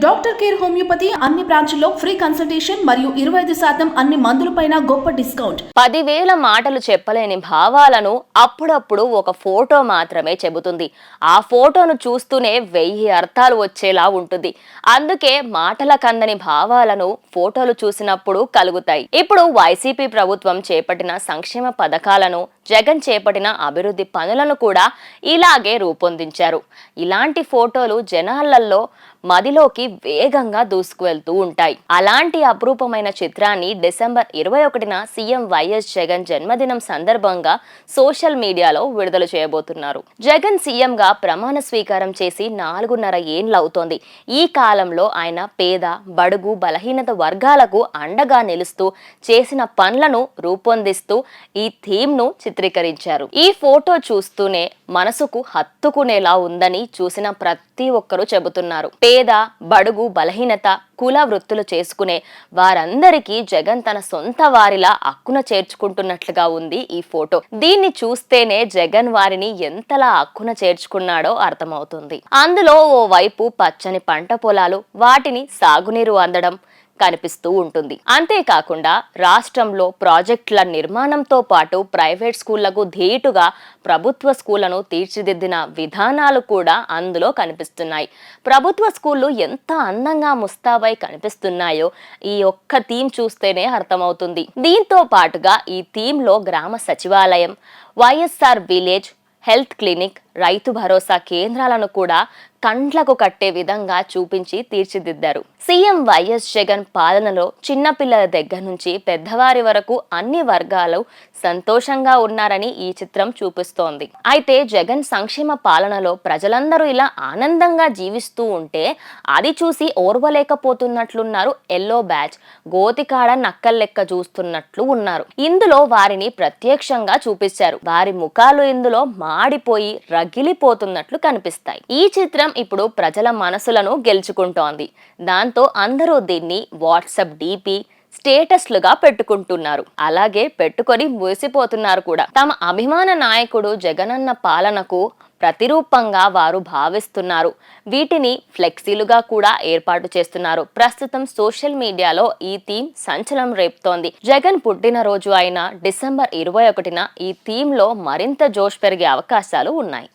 Doctor care homeopathy అన్ని బ్రాంచ్ల్లో free consultation మరియు 25% అన్ని మందులపైన గొప్ప డిస్కౌంట్. 10,000 మాటలు చెప్పలేని భావాలను అప్పుడప్పుడు ఒక ఫోటో మాత్రమే చెబుతుంది. ఆ ఫోటోను చూస్తూనే 1000 అర్థాలు వచ్చేలా ఉంటుంది. అందుకే మాటల కందని భావాలను ఫోటోలు చూసినప్పుడు కలుగుతాయి. ఇప్పుడు వైసీపీ ప్రభుత్వం చేపట్టిన సంక్షేమ పథకాలను, జగన్ చేపట్టిన అభివృద్ధి పనులను కూడా ఇలాగే రూపొందించారు. ఇలాంటి ఫోటోలు జనాలలో మదిలోకి వేగంగా దూసుకువెళ్తూ ఉంటాయి. అలాంటి అపురూపమైన చిత్రాన్ని డిసెంబర్ 21న సీఎం వైఎస్ జగన్ జన్మదినం సందర్భంగా సోషల్ మీడియాలో విడుదల చేయబోతున్నారు. జగన్ సీఎం గా ప్రమాణ స్వీకారం చేసి 4.5 ఏళ్లవుతోంది. ఈ కాలంలో ఆయన పేద, బడుగు, బలహీనత వర్గాలకు అండగా నిలుస్తూ చేసిన పనులను రూపొందిస్తూ ఈ థీమ్ ను చిత్రీకరించారు. ఈ ఫోటో చూస్తూనే మనసుకు హత్తుకునేలా ఉందని చూసిన ప్రతి ఒక్కరూ చెబుతున్నారు. పేద, బడుగు, బలహీనత, కుల వృత్తులు చేసుకునే వారందరికీ జగన్ తన సొంత వారిలా అక్కున చేర్చుకుంటున్నట్లుగా ఉంది ఈ ఫోటో. దీన్ని చూస్తేనే జగన్ వారిని ఎంతలా అక్కున చేర్చుకున్నాడో అర్థమవుతుంది. అందులో ఓ వైపు పచ్చని పంట పొలాలు, వాటిని సాగునీరు అందడం కనిపిస్తూ ఉంటుంది. అంతేకాకుండా రాష్ట్రంలో ప్రాజెక్టుల నిర్మాణంతో పాటు ప్రైవేట్ స్కూళ్లకు ధీటుగా ప్రభుత్వ స్కూళ్లను తీర్చిదిద్దిన విధానాలు కూడా అందులో కనిపిస్తున్నాయి. ప్రభుత్వ స్కూళ్లు ఎంత అందంగా ముస్తాబై కనిపిస్తున్నాయో ఈ ఒక్క థీమ్ చూస్తేనే అర్థమవుతుంది. దీంతో పాటుగా ఈ థీమ్ లో గ్రామ సచివాలయం, YSR village health clinic, Rythu Bharosa కేంద్రాలను కూడా కండ్లకు కట్టే విధంగా చూపించి తీర్చిదిద్దారు. సీఎం వైఎస్ జగన్ పాలనలో చిన్నపిల్లల దగ్గర నుంచి పెద్దవారి వరకు అన్ని వర్గాలు సంతోషంగా ఉన్నారని ఈ చిత్రం చూపిస్తోంది. అయితే జగన్ సంక్షేమ పాలనలో ప్రజలందరూ ఇలా ఆనందంగా జీవిస్తూ ఉంటే అది చూసి ఓర్వలేకపోతున్నట్లున్నారు ఎల్లో బ్యాచ్, గోతికాడ నక్కల్లెక్క చూస్తున్నట్లు ఉన్నారు. ఇందులో వారిని ప్రత్యక్షంగా చూపించారు. వారి ముఖాలు ఇందులో మాడిపోయి రగిలిపోతున్నట్లు కనిపిస్తాయి. ఈ చిత్రం ఇప్పుడు ప్రజల మనసులను గెలుచుకుంటోంది. దాంతో అందరూ దీన్ని వాట్సాప్ డీపీ, స్టేటస్లుగా పెట్టుకుంటున్నారు. అలాగే పెట్టుకొని మురిసిపోతున్నారు కూడా. తమ అభిమాన నాయకుడు జగనన్న పాలనకు ప్రతిరూపంగా వారు భావిస్తున్నారు. వీటిని ఫ్లెక్సీలుగా కూడా ఏర్పాటు చేస్తున్నారు. ప్రస్తుతం సోషల్ మీడియాలో ఈ థీమ్ సంచలనం రేపుతోంది. జగన్ పుట్టినరోజు అయిన డిసెంబర్ 21న ఈ థీమ్ లో మరింత జోష్ పెరిగే అవకాశాలు ఉన్నాయి.